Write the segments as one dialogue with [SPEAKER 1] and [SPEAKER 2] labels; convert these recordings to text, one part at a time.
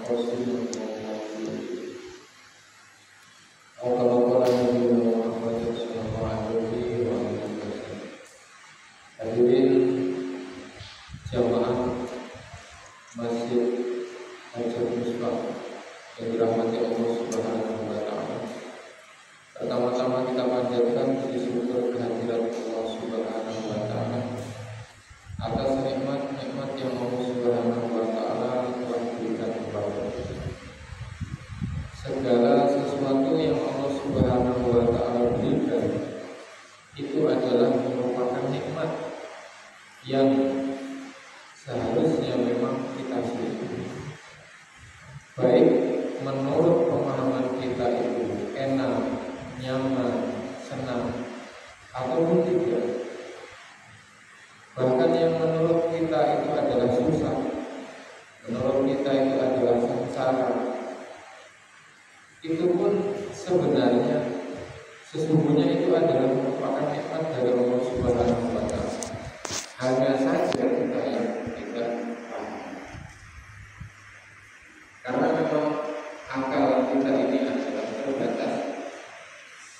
[SPEAKER 1] Hadirin jamaah Masjid Hajar Misbah yang dirahmati Allah Subhanahu wa Ta'ala. Pertama-tama kita panjatkan puji syukur kehadirat Allah Subhanahu wa Ta'ala atas nikmat-nikmat yang Allah Subhanahu wa Ta'ala telah berikan kepada kita. Segala sesuatu yang Allah Subhanahu wa Ta'ala berikan itu adalah merupakan nikmat yang seharusnya memang kita syukuri. Baik menurut pemahaman kita itu enak, nyaman, senang, ataupun tidak. Bahkan yang menurut kita itu adalah susah, menurut kita itu adalah sengsara, itu pun sebenarnya sesungguhnya itu adalah merupakan nikmat dari Allah Subhanahu wa Ta'ala. Hanya saja kita yang tidak paham. Karena memang akal kita ini adalah terbatas.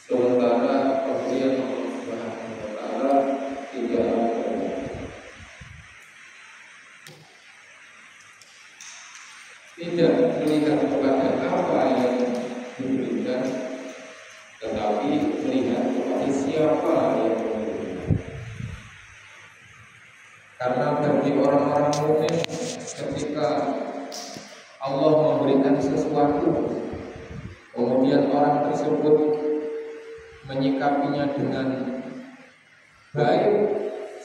[SPEAKER 1] Sementara pemberian Allah Subhanahu wa Ta'ala tidaklah terbatas. Tidak melihat kepada apa yang diberikan, tetapi melihat kepada siapa yang memberikan. Karena bagi orang-orang mukmin, ketika Allah memberikan sesuatu, kemudian orang tersebut menyikapinya dengan baik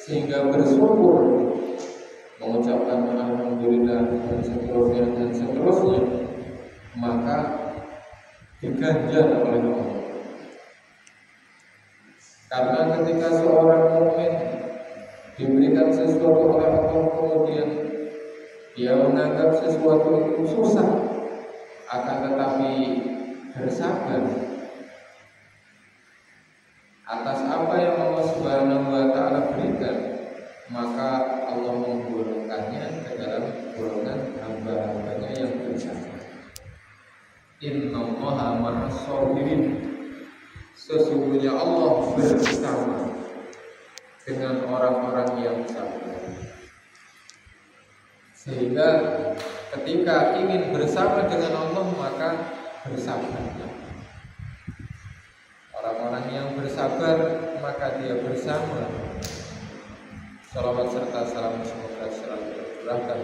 [SPEAKER 1] sehingga bersyukur, mengucapkan alhamdulillah dan seterusnya, maka diganjar oleh Allah. Karena ketika seorang mukmin diberikan sesuatu oleh Allah, kemudian dia menganggap sesuatu itu susah, akan tetapi bersabar atas apa yang Allah Subhanahu wa Ta'ala berikan, maka Allah menggolongkannya ke dalam golongan hamba-hambanya yang bersabar. Innallaha ma'as shabirin. Sesungguhnya Allah bersama dengan orang-orang yang sabar. Sehingga ketika ingin bersama dengan Allah, maka bersabarlah. Orang-orang yang bersabar, maka dia bersama. Salawat serta salam semoga selalu tercurahkan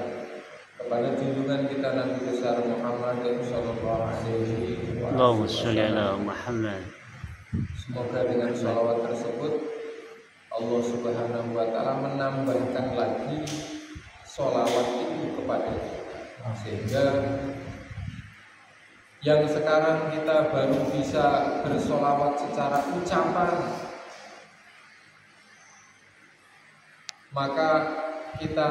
[SPEAKER 1] kepada junjungan kita Nabi besar Muhammad sallallahu alaihi wasallam. Semoga dengan salawat tersebut Allah Subhanahu wa Ta'ala menambahkan lagi sholawat itu kepada kita, sehingga yang sekarang kita baru bisa bersholawat secara ucapan, maka kita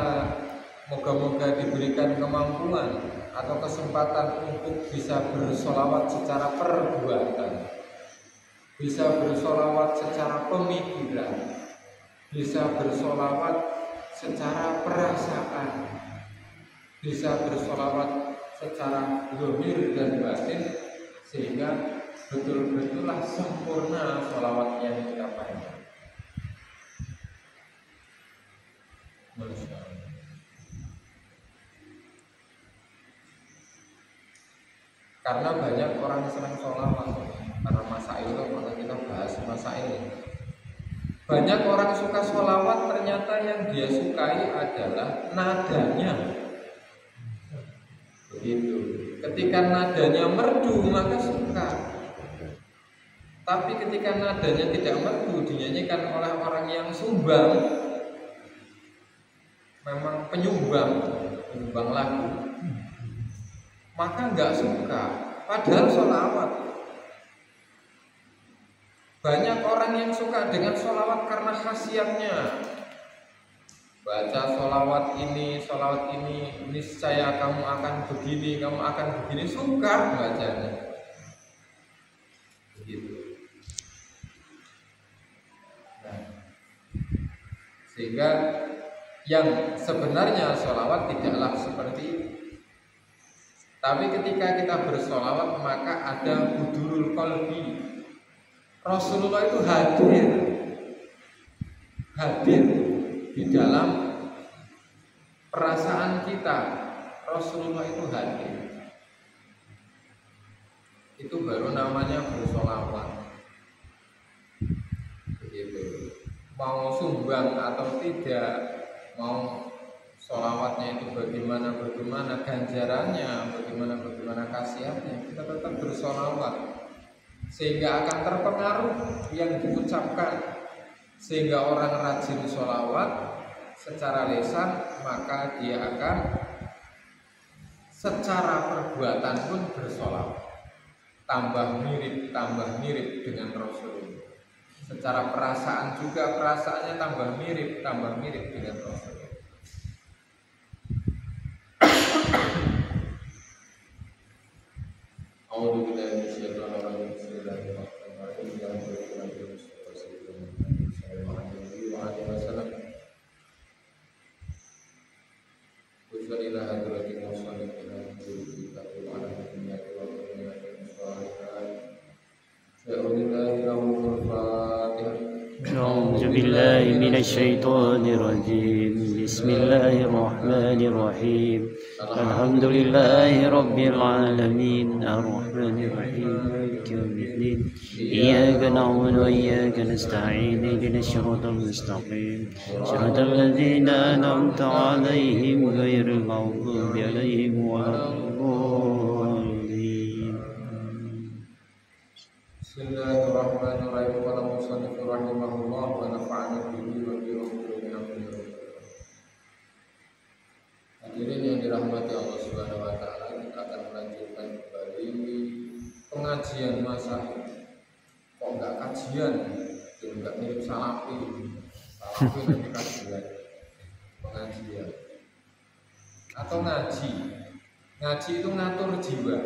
[SPEAKER 1] moga-moga diberikan kemampuan atau kesempatan untuk bisa bersholawat secara perbuatan, bisa bersholawat secara pemikiran, bisa bersholawat secara perasaan, bisa bersholawat secara zahir dan batin, sehingga betul-betullah sempurna sholawat yang kita panjang. Karena banyak orang senang sholawat, karena masail, maka kita bahas masail. Banyak orang suka sholawat, ternyata yang dia sukai adalah nadanya. Begitu. Ketika nadanya merdu, maka suka. Tapi ketika nadanya tidak merdu, dinyanyikan oleh orang yang sumbang, memang penyumbang lagu, maka nggak suka. Padahal sholawat. Banyak orang yang suka dengan sholawat karena khasiatnya. Baca sholawat ini, niscaya kamu akan begini, suka bacanya. Begitu. Nah, sehingga yang sebenarnya sholawat tidaklah seperti itu. Tapi ketika kita bersolawat maka ada hudurul qalbi. Rasulullah itu hadir di dalam perasaan kita. Rasulullah itu hadir. Itu baru namanya bersolawat. Begitu. Mau sumbang atau tidak, mau sholawatnya itu bagaimana ganjarannya, bagaimana khasiatnya, kita tetap bersolawat sehingga akan terpengaruh yang diucapkan. Sehingga orang rajin sholawat secara lisan, maka dia akan secara perbuatan pun bersolawat, tambah mirip dengan Rasulullah. Secara perasaan juga perasaannya tambah mirip dengan Rasulullah.
[SPEAKER 2] أعوذ بالله من الشيطان الرجيم. بسم الله الرحمن الرحيم. الحمد لله رب العالمين الرحمن الرحيم مالك يوم الدين إياك نعبد وإياك نستعين اهدنا الصراط المستقيم صراط الذين أنعمت عليهم غير المغضوب عليهم ولا الضالين.
[SPEAKER 1] Bismillahirrahmanirrahim. Qala musannif rahimahullah wa nafa'ana bihi wa bi ulumi Hadirin yang dirahmati Allah Subhanahu wa taala, kita akan melanjutkan kembali pengajian masa. Kok enggak kajian? Enggak mirip salafi nanti kajian. Pengajian atau ngaji. Ngaji itu ngatur jiwa.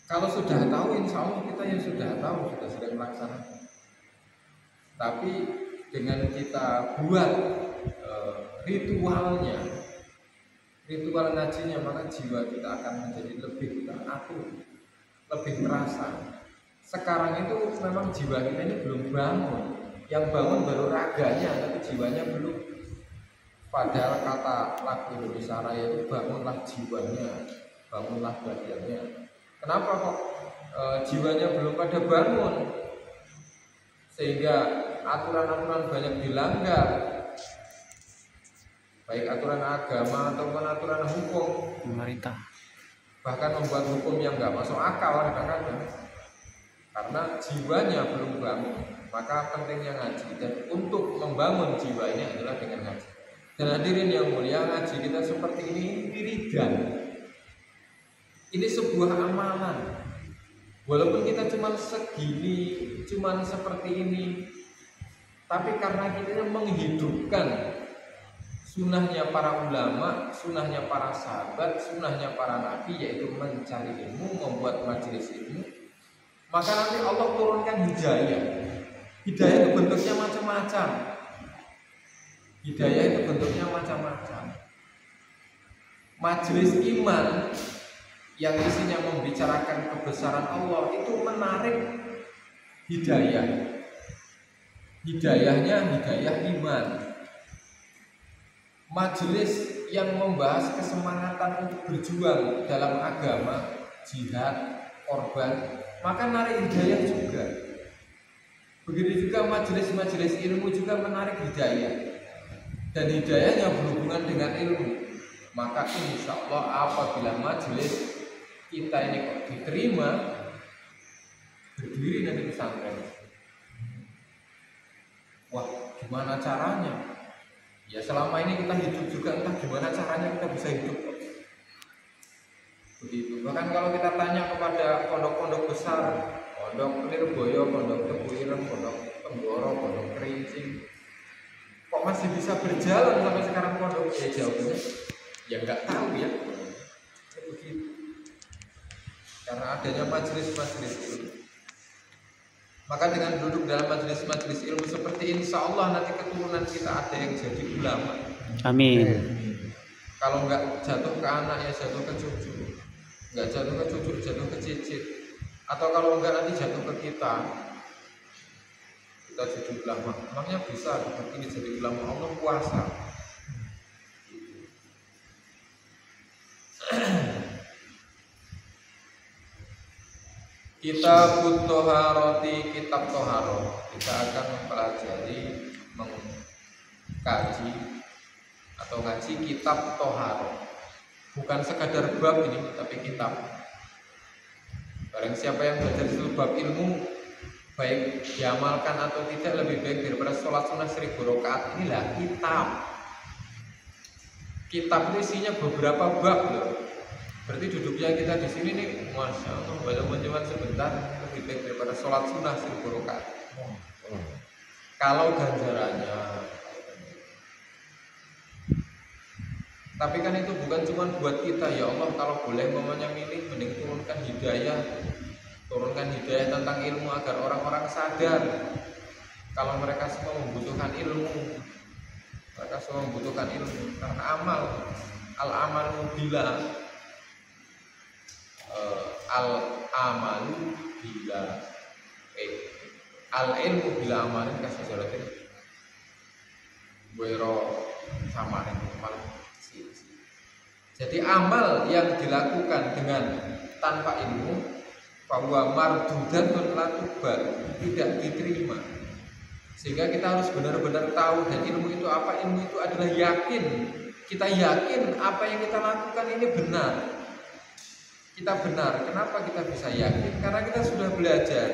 [SPEAKER 1] Kalau sudah tahu, insya Allah kita yang sudah tahu, sudah sering melaksanakan. Tapi dengan kita buat ritual ngajinya, maka jiwa kita akan menjadi lebih teratur, lebih terasa. Sekarang itu memang jiwa kita ini belum bangun. Yang bangun baru raganya, tapi jiwanya belum. Padahal kata lagu Indonesia Raya itu bangunlah jiwanya, bangunlah badannya. Kenapa kok jiwanya belum pada bangun? Sehingga aturan-aturan banyak dilanggar, baik aturan agama ataupun aturan hukum
[SPEAKER 2] pemerintah.
[SPEAKER 1] Bahkan membuat hukum yang nggak masuk akal kadang-kadang. Karena jiwanya belum bangun, maka pentingnya ngaji. Dan untuk membangun jiwa ini adalah dengan ngaji. Dan hadirin yang mulia, ngaji kita seperti ini wiridan. Ini sebuah amalan. Walaupun kita cuma segini, cuma seperti ini, tapi karena kita menghidupkan sunnahnya para ulama, sunnahnya para sahabat, sunnahnya para nabi, yaitu mencari ilmu, membuat majelis ilmu, maka nanti Allah turunkan hidayah. Hidayah itu bentuknya macam-macam. Hidayah itu bentuknya macam-macam. Majelis iman yang isinya membicarakan kebesaran Allah itu menarik hidayah. Hidayahnya hidayah iman. Majelis yang membahas kesemangatan untuk berjuang dalam agama, jihad, korban, maka narik hidayah juga. Begitu juga majelis-majelis ilmu juga menarik hidayah. Dan hidayahnya berhubungan dengan ilmu. Maka insya Allah apabila majelis kita ini kok diterima, berdiri nanti pesantren. Wah, gimana caranya? Ya selama ini kita hidup juga entah gimana caranya kita bisa hidup. Begitu. Bahkan kalau kita tanya kepada pondok-pondok besar, pondok Lirboyo, pondok Tebu Ireng, pondok Tenggoro, pondok Kerincing, kok masih bisa berjalan sampai sekarang pondok? Ya jawabannya, ya nggak tahu ya. Begitu. Karena adanya majelis-majelis ilmu. Maka dengan duduk dalam majelis-majelis ilmu seperti insya Allah nanti keturunan kita ada yang jadi ulama.
[SPEAKER 2] Amin.
[SPEAKER 1] Kalau nggak jatuh ke anak ya jatuh ke cucu. nggak jatuh ke cucu, jatuh ke cicit, atau kalau enggak nanti jatuh ke kita jadi ulama. Emangnya bisa begini jadi ulama Allah puasa? Kita toharoti, kitab toharo. Kita akan mempelajari, mengkaji atau ngaji kitab toharo. Bukan sekadar bab ini, tapi kitab. Barang siapa yang belajar seluruh bab ilmu, baik diamalkan atau tidak, lebih baik daripada sholat sunnah 1000 rakaat. Inilah kitab. Kitab itu isinya beberapa bab loh. Berarti duduknya kita di sini nih, masya Allah, walaupun cuma sebentar, lebih baik daripada sholat sunnah 1000 rakaat. Kalau ganjarannya. Tapi kan itu bukan cuma buat kita, ya Allah, kalau boleh mamanya milih, mending turunkan hidayah tentang ilmu agar orang-orang sadar kalau mereka semua membutuhkan ilmu. Karena al-amalu bila al-ilmu bila amalin kasih jalatin wero sama dengan. Jadi amal yang dilakukan dengan tanpa ilmu bahwa mardudatun latubar, tidak diterima. Sehingga kita harus benar-benar tahu, dan ilmu itu apa? Ilmu itu adalah yakin. Kita yakin apa yang kita lakukan ini benar. Kita benar. Kenapa kita bisa yakin? Karena kita sudah belajar,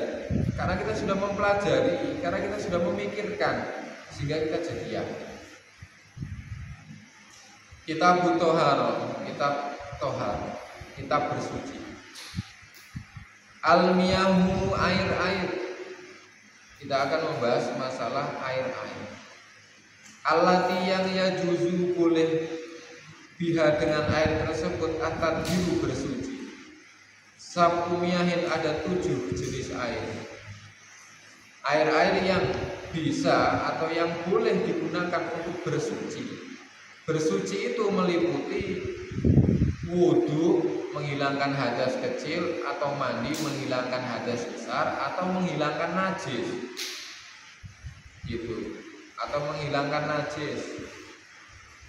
[SPEAKER 1] karena kita sudah mempelajari, karena kita sudah memikirkan, sehingga kita jadi yakin. Kitab toharo, kitab tohar, kitab bersuci. Al-miyahu, air-air. Kita akan membahas masalah air-air. Allati yang yajuzu boleh biha dengan air tersebut atat biru bersuci. Sabtu miyahin ada 7 jenis air. Air-air yang bisa atau yang boleh digunakan untuk bersuci. Bersuci itu meliputi wudhu, menghilangkan hadas kecil, atau mandi menghilangkan hadas besar, atau menghilangkan najis, gitu, atau menghilangkan najis,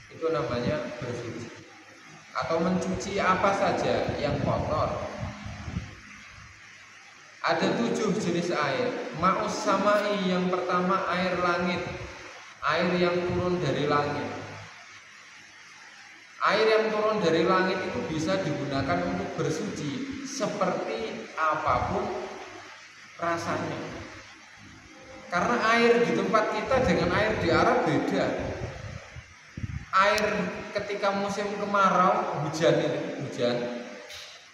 [SPEAKER 1] itu namanya bersuci. Atau mencuci apa saja yang kotor. Ada 7 jenis air. Ma'us samai, yang pertama air langit, air yang turun dari langit. Air yang turun dari langit itu bisa digunakan untuk bersuci seperti apapun rasanya. Karena air di tempat kita dengan air di Arab beda. Air ketika musim kemarau, hujan.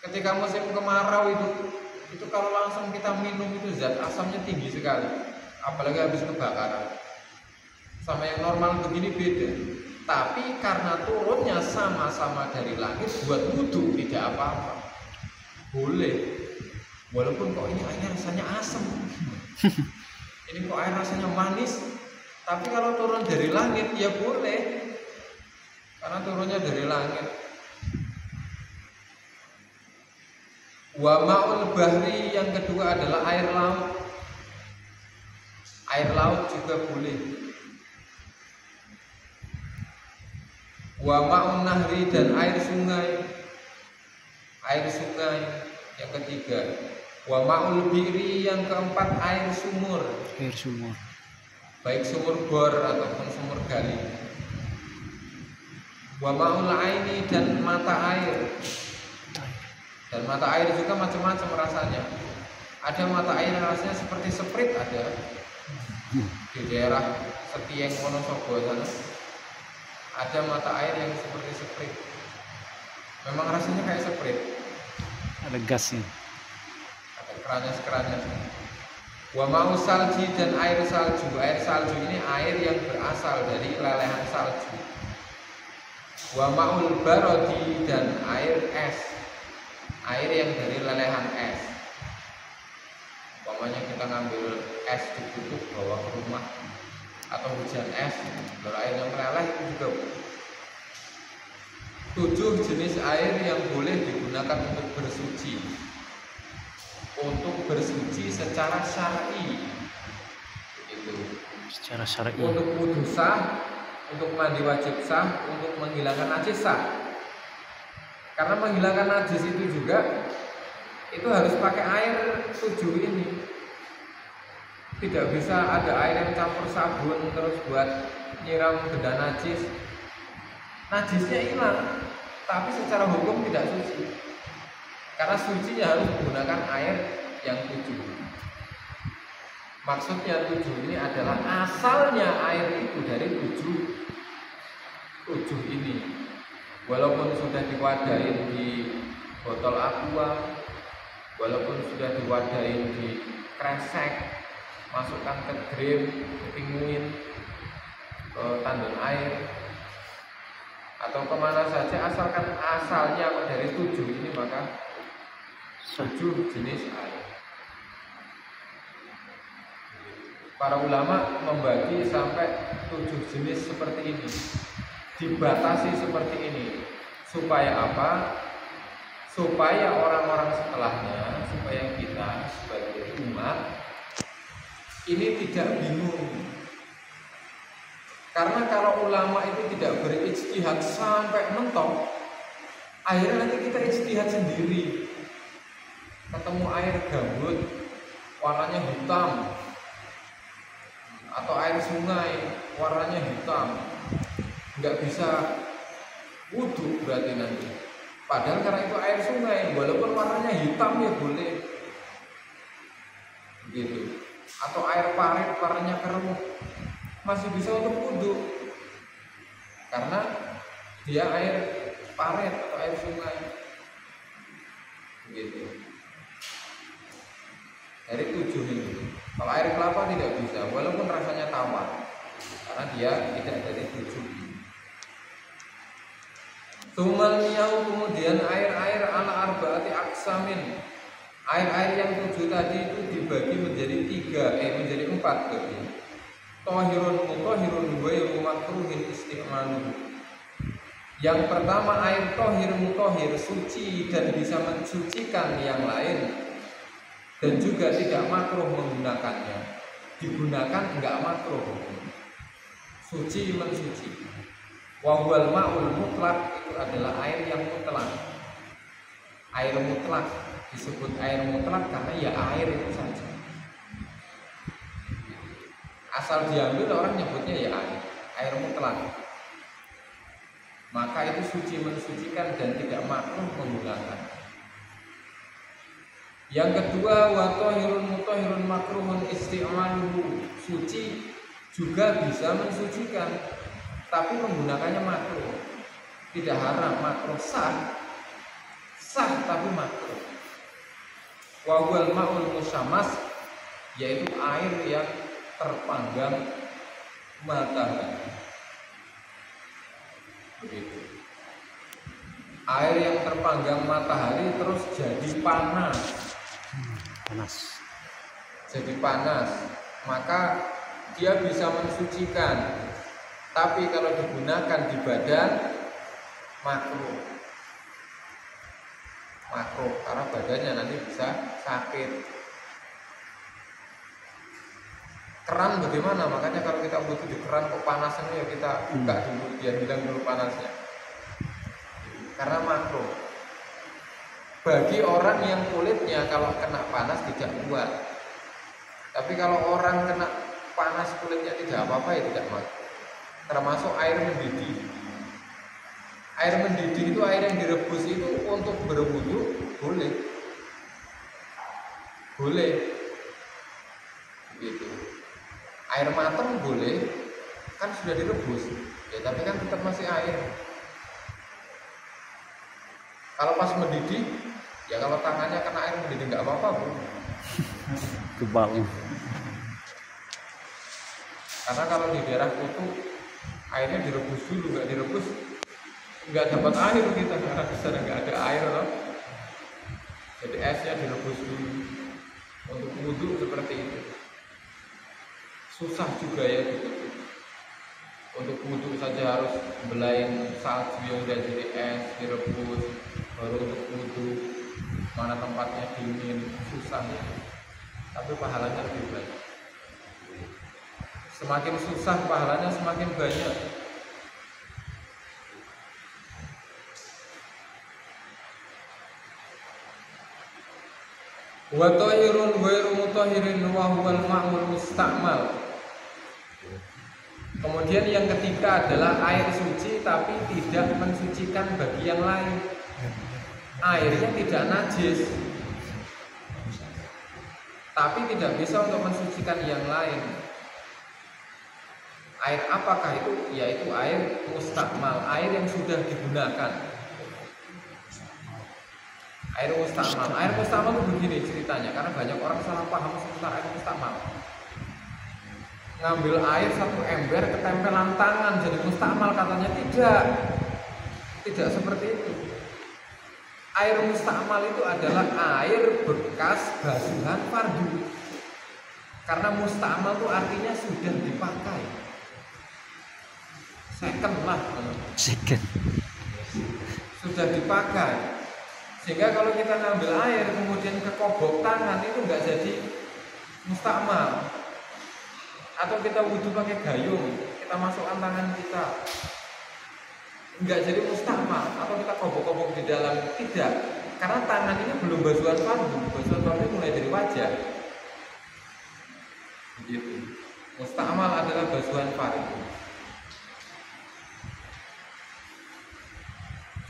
[SPEAKER 1] Ketika musim kemarau itu kalau langsung kita minum itu zat asamnya tinggi sekali. Apalagi habis kebakaran. Sama yang normal begini beda. Tapi karena turunnya sama-sama dari langit, buat wudhu tidak apa-apa, boleh. Walaupun kok ini airnya rasanya asam, ini kok air rasanya manis, tapi kalau turun dari langit ya boleh, karena turunnya dari langit. Wa ma'ul bahri, yang kedua adalah air laut. Air laut juga boleh. Wa ma'un nahri, dan air sungai. Air sungai yang ketiga. Wa ma'ul biri, yang keempat air sumur.
[SPEAKER 2] Air sumur.
[SPEAKER 1] Baik sumur bor ataupun sumur gali. Wa ma'ul aini, dan mata air. Dan mata air juga macam-macam rasanya. Ada mata air yang rasanya seperti Sprite, ada di daerah Setieng Wonosobo sana. Ada mata air yang seperti Sprite. Memang rasanya kayak Sprite.
[SPEAKER 2] Ada gasnya.
[SPEAKER 1] Ada keranjang. Wa ma'u salji, dan air salju. Air salju ini air yang berasal dari lelehan salju. Wa ma'ul barodi, dan air es. Air yang dari lelehan es. Umpamanya kita ngambil es di bubuk bawa ke rumah, atau hujan es, kalau airnya meleleh itu juga. 7 jenis air yang boleh digunakan untuk bersuci. Untuk bersuci secara syar'i. Itu.
[SPEAKER 2] Secara syar'i.
[SPEAKER 1] Untuk wudu sah, untuk mandi wajib sah, untuk menghilangkan najis sah. Karena menghilangkan najis itu juga itu harus pakai air 7 ini. Tidak bisa ada air yang campur sabun terus buat nyiram benda najis. Najisnya hilang, tapi secara hukum tidak suci. Karena sucinya harus menggunakan air yang 7. Maksudnya 7 ini adalah asalnya air itu dari 7 ini. Walaupun sudah diwadahin di botol aqua, walaupun sudah diwadahin di kresek, masukkan ke drum, ke pinguin, ke tandon air, atau kemana saja, asalkan asalnya kok dari 7 ini, maka 7 jenis air. Para ulama membagi sampai 7 jenis seperti ini, dibatasi seperti ini, supaya apa? Supaya orang-orang setelahnya, supaya kita sebagai umat ini tidak bingung. Karena kalau ulama itu tidak berijtihad sampai mentok, akhirnya nanti kita ijtihad sendiri. Ketemu air gambut warnanya hitam, atau air sungai warnanya hitam, nggak bisa wudhu berarti nanti. Padahal karena itu air sungai, walaupun warnanya hitam ya boleh, gitu. Atau air parit warnanya keruh, masih bisa untuk wudhu, karena dia air parit atau air sungai, gitu. Dari 7 ini. Kalau air kelapa tidak bisa, walaupun rasanya tawar, karena dia tidak dari 7 ini. Tumal miyau, kemudian air-air ala arbaati aksamin. Air-air yang 7 tadi itu dibagi menjadi 4 berarti. Tohirun mutahirun ghairu makruhin isti'maluhu. Yang pertama air tohir mutahhir, suci dan bisa mensucikan yang lain, dan juga tidak makruh menggunakannya. Digunakan enggak makruh, suci mensuci. Wa huwal ma'ul mutlaq, itu adalah air yang mutlak. Air mutlak disebut air mutlak karena ya air itu saja. Asal diambil orang nyebutnya ya air mutlak. Maka itu suci mensucikan dan tidak makruh menggunakan. Yang kedua, wa tahirun mutahhirun makruhun isti'maluhu. Suci juga bisa mensucikan, tapi menggunakannya makruh. Tidak haram, makruh, sah tapi makruh. Wa huwal ma'ul musyammas, yaitu air yang terpanggang matahari. Begitu. Air yang terpanggang matahari terus jadi panas. Jadi panas, maka dia bisa mensucikan. Tapi kalau digunakan di badan, makruh, karena badannya nanti bisa sakit. Keran bagaimana? Makanya kalau kita butuh di keran kok panasnya, ya kita buka dulu biar hilang dulu panasnya, karena makruh. Bagi orang yang kulitnya kalau kena panas tidak kuat. Tapi kalau orang kena panas kulitnya tidak apa-apa, ya tidak makruh. Termasuk air mendidih. Air mendidih itu air yang direbus itu untuk berwudu boleh. Gitu. Air matang boleh, kan sudah direbus. Ya tapi kan tetap masih air. Kalau pas mendidih, ya kalau tangannya kena air mendidih nggak apa-apa, Bu.
[SPEAKER 2] Kebal.
[SPEAKER 1] Karena kalau di daerah kutu airnya direbus dulu, nggak direbus nggak dapat air kita, karena di sana nggak ada air, loh. Jadi esnya direbus dulu untuk wudhu seperti itu. Susah juga ya gitu. Untuk wudhu saja harus belain salju yang udah jadi es, direbus, baru untuk wudhu, mana tempatnya dingin, susah ya. Tapi pahalanya lebih banyak. Semakin susah pahalanya semakin banyak. Wa tahirun ghairu mutahhirin wa huwal ma'ul musta'mal. Kemudian yang ketiga adalah air suci tapi tidak mensucikan bagi yang lain. Airnya tidak najis, tapi tidak bisa untuk mensucikan yang lain. Air apakah itu? Yaitu air mustakmal, air yang sudah digunakan. Air mustakmal itu begini ceritanya, karena banyak orang salah paham seputar air mustakmal. Ngambil air satu ember ketempelan tangan jadi mustakmal, katanya tidak seperti itu. Air mustakmal itu adalah air bekas basuhan fardu. Karena mustakmal itu artinya sudah dipakai. Second lah.
[SPEAKER 2] Second.
[SPEAKER 1] Sudah dipakai. Sehingga kalau kita ngambil air kemudian kekobok tangan itu nggak jadi mustakmal. Atau kita wudhu pakai gayung, kita masukkan tangan kita, nggak jadi mustakmal. Atau kita kobok-kobok di dalam, tidak. Karena tangan ini belum basuhan fardu. Basuhan fardu mulai dari wajah. Begitu. Mustakmal adalah basuhan fardu.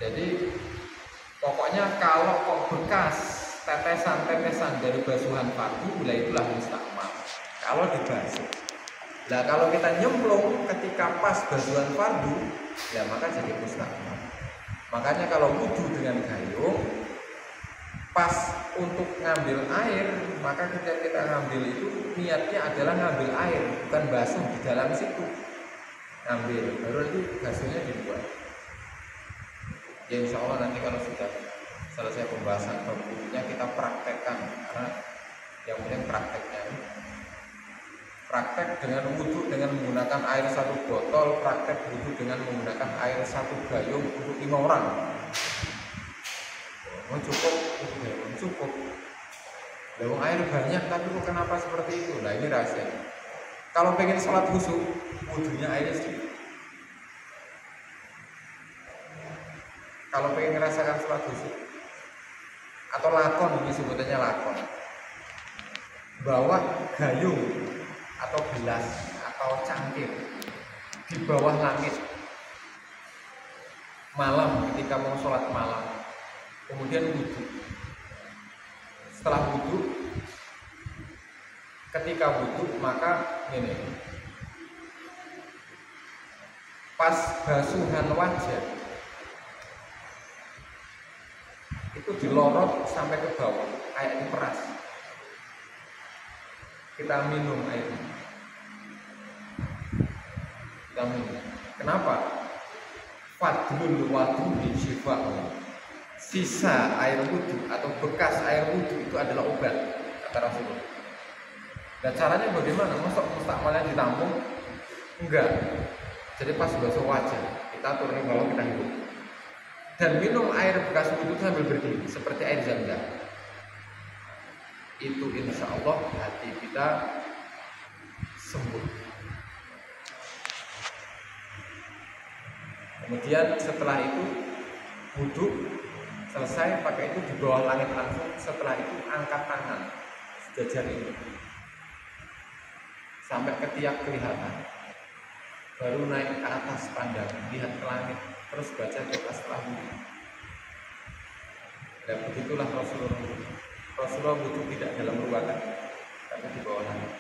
[SPEAKER 1] Jadi pokoknya kalau kok bekas tetesan-tetesan dari basuhan fardu, itulah mustakmal. Kalau dibasuh. Nah kalau kita nyemplung ketika pas basuhan fardu, ya maka jadi mustakmal. Makanya kalau wudhu dengan gayung, pas untuk ngambil air, maka ketika kita ngambil itu niatnya adalah ngambil air, bukan basuh di dalam situ. Ngambil, baru nanti basuhnya dibuat. Ya insya Allah nanti kalau sudah selesai pembahasan wudhunya kita praktekkan, karena yang penting prakteknya. Praktek dengan wudhu dengan menggunakan air satu botol, praktek wudhu dengan menggunakan air satu gayung untuk 5 orang. Oh cukup, cukup. Lewung air banyak tapi kok kenapa seperti itu? Nah ini rahasia. Kalau pengen sholat khusyuk, wudhunya airnya sedikit. Kalau pengen merasakan sholat khusyuk atau lakon, ini sebutannya lakon, bawa gayung atau gelas atau cangkir di bawah langit malam ketika mau sholat malam, kemudian wudhu. Setelah wudhu, ketika wudhu maka ini pas basuhan wajah itu dilorot sampai ke bawah kayak diperas. Kita minum airnya. Kita minum. Kenapa? Fadlul wadhu'i syifa'un. Sisa air wudhu atau bekas air wudhu itu adalah obat, kata Rasulullah. Dan caranya bagaimana? Masuk mustakmalnya ditampung? Enggak. Jadi pas basuh wajah, kita turun ke bawah, kita hidup. Dan minum air bekas wudhu sambil berdiri, seperti air zam-zam. Itu insya Allah hati kita sembuh. Kemudian setelah itu wudhu selesai, pakai itu di bawah langit langsung. Setelah itu angkat tangan sejajar ini sampai ketiak kelihatan, baru naik ke atas pandang, lihat ke langit, terus baca doa setelah wudhu. Dan begitulah Rasulullah wudhu tidak dalam ruangan, tapi di bawah langit.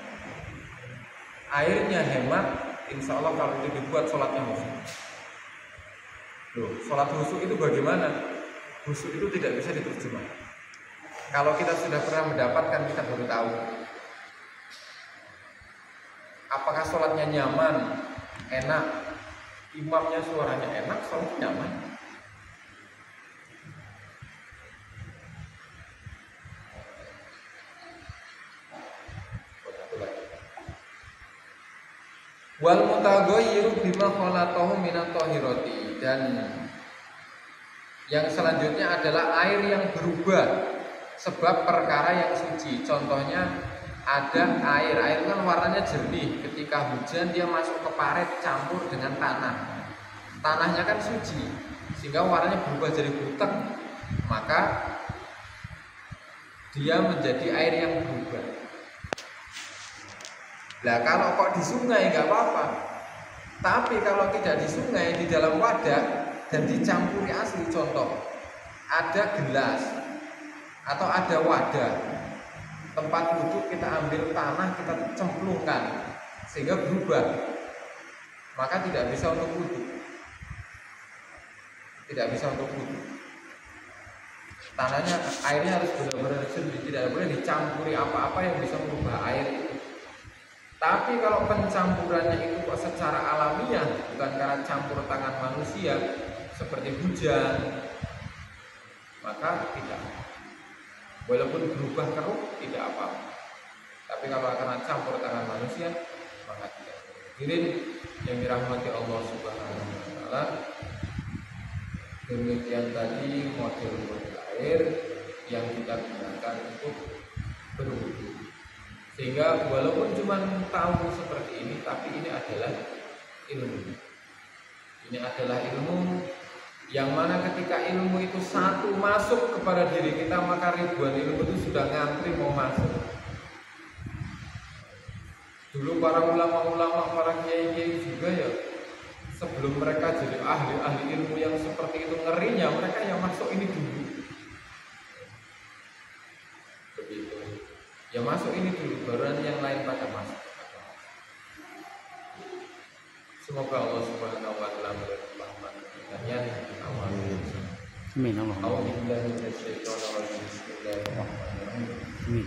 [SPEAKER 1] Airnya hemat, insya Allah kalau itu dibuat sholatnya khusyuk. Loh, sholat khusyuk itu bagaimana? Khusyuk itu tidak bisa diterjemah. Kalau kita sudah pernah mendapatkan, kita baru tahu. Apakah sholatnya nyaman, enak, imamnya suaranya enak, sholat nyaman. Wal mutaghayyiru bima khalaqahu minat thahirati, dan yang selanjutnya adalah air yang berubah sebab perkara yang suci. Contohnya ada air kan warnanya jernih, ketika hujan dia masuk ke parit campur dengan tanahnya kan suci sehingga warnanya berubah jadi butek, maka dia menjadi air yang berubah. Nah kalau kok di sungai nggak apa-apa, tapi kalau tidak di sungai, di dalam wadah dan dicampuri asli, contoh ada gelas atau ada wadah tempat duduk, kita ambil tanah kita cemplungkan sehingga berubah, maka tidak bisa untuk wudhu, tidak bisa untuk wudhu. Tanahnya, airnya harus benar-benar jernih, tidak boleh dicampuri apa-apa yang bisa merubah air itu. Tapi kalau pencampurannya itu kok secara alamiah, bukan karena campur tangan manusia seperti hujan, maka tidak. Walaupun berubah keruh tidak apa-apa. Tapi kalau karena campur tangan manusia, maka tidak. Hadirin yang dirahmati Allah Subhanahu wa taala, demikian tadi model-model air yang kita gunakan untuk berwudu. Sehingga walaupun cuma tahu seperti ini, tapi ini adalah ilmu. Ini adalah ilmu yang mana ketika ilmu itu satu masuk kepada diri kita, maka ribuan ilmu itu sudah ngantri mau masuk. Dulu para ulama-ulama, para kiai-kiai juga ya, sebelum mereka jadi ahli-ahli ilmu yang seperti itu, ngerinya mereka yang masuk ini dulu. Begitu. Ya masuk ini dulu, baru nanti yang lain pada masuk. Semoga Allah Subhanahu wa taala memberi rahmat dan awal.
[SPEAKER 2] Amin Allahumma. Amin.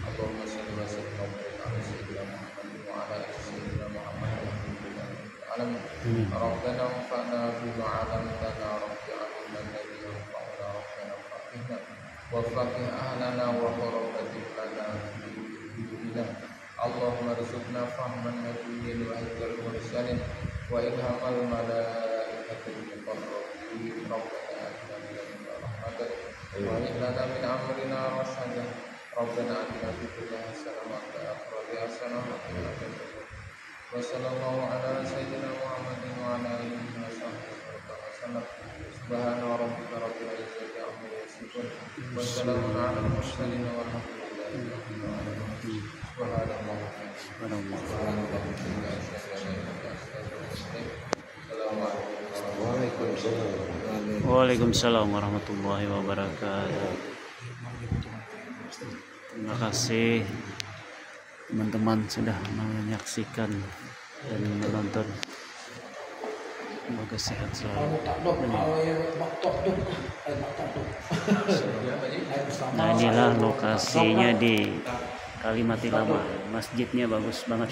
[SPEAKER 1] Allahumma shalli wa sallim ala sayyidina Muhammad wa ala ali sayyidina Muhammad. Amin. Rabbana anfa'na bima 'allamtana rabbil alladhi yanfa'una rabbana faqihna wa faqih ahlana wa qurratil lana. Allahumma rizqna fahman nabiyyin wa hikal mursalin wa ilhamal malaikatil muqarrabin. Rabbana atina min ladunka rahmatan wa hab lana min amrina rashadan. Rabbana atina fid dunya hasanah wa fil akhirati hasanah wa qina adzabannar. Wa sallallahu ala sayyidina Muhammadin wa ala alihi wa sahbihi wasallam. Subhana rabbika rabbil izzati amma yasifun wa salamun ala al mursalin walhamdulillahi rabbil alamin.
[SPEAKER 2] Waalaikumsalam warahmatullahi wabarakatuh. Terima kasih teman-teman sudah menyaksikan dan menonton. Semoga sehat selalu. Nah inilah lokasinya di Kalimati Lama. Masjidnya bagus banget.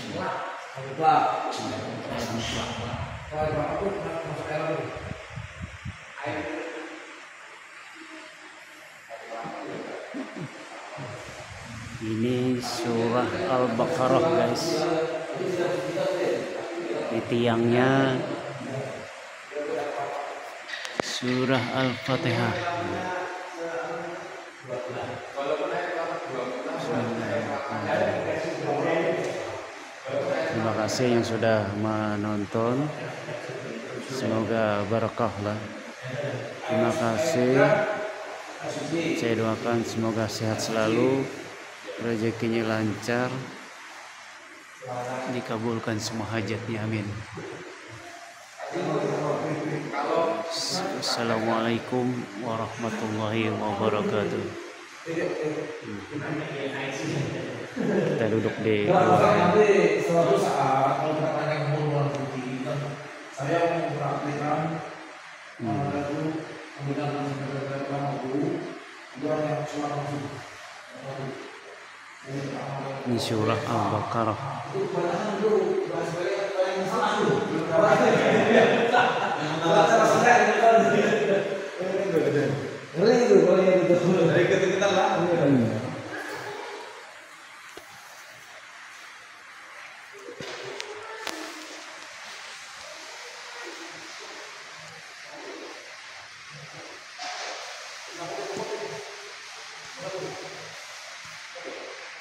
[SPEAKER 2] Ini surah Al-Baqarah guys. Di tiangnya surah Al-Fatihah. Terima kasih yang sudah menonton. Semoga barakah lah. Terima kasih. Saya doakan semoga sehat selalu, rezekinya lancar, dikabulkan semua hajatnya, amin. Assalamualaikum warahmatullahi wabarakatuh. Kita duduk di luar.
[SPEAKER 3] Suatu saat kalau kita tanya umur suci, saya mempraktikkan lalu menggunakan segala itu yang suara
[SPEAKER 2] Ini surah Al-Baqarah.
[SPEAKER 3] Dari kita lah.